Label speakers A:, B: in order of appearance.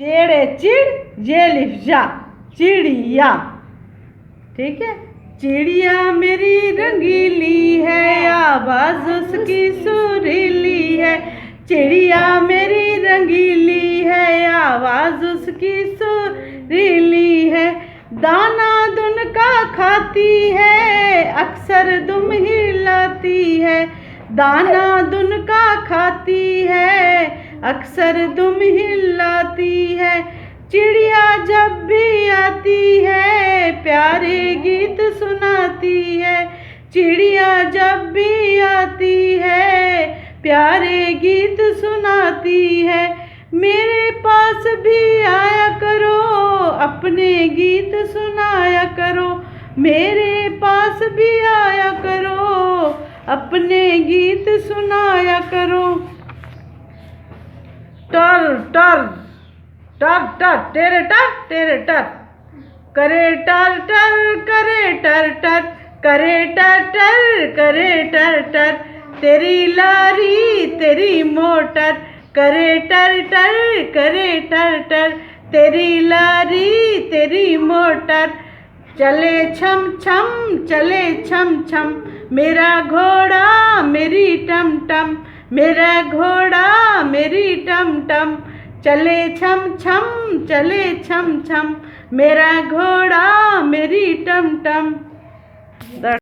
A: चेड़े चिड़ ये लिफ जा, चिड़िया। ठीक है। चिड़िया मेरी रंगीली है, आवाज उसकी सुरीली है। चिड़िया मेरी रंगीली है, आवाज उसकी सुरीली है। दाना दुन का खाती है, अक्सर दुम हिलाती है। दाना दुन का खाती है, अक्सर दुम हिलाती है। चिड़िया जब भी आती है, प्यारे गीत सुनाती है। चिड़िया जब भी आती है, प्यारे गीत सुनाती है। मेरे पास भी आया करो, अपने गीत सुनाया करो। मेरे पास भी आया करो, अपने गीत सुनाया करो। टर टर टर टर टेरे टर करे टर टर करे टर टर करे टर टर करे टर टर। तेरी लारी तेरी मोटर करे टर टर करे टर टर। तेरी लारी तेरी मोटर चले छम छम चले छम छम। मेरा घोड़ा मेरी टम टम, मेरा घोड़ा मेरी टम टम। चले छम छम चले छम छम, मेरा घोड़ा मेरी टम टम।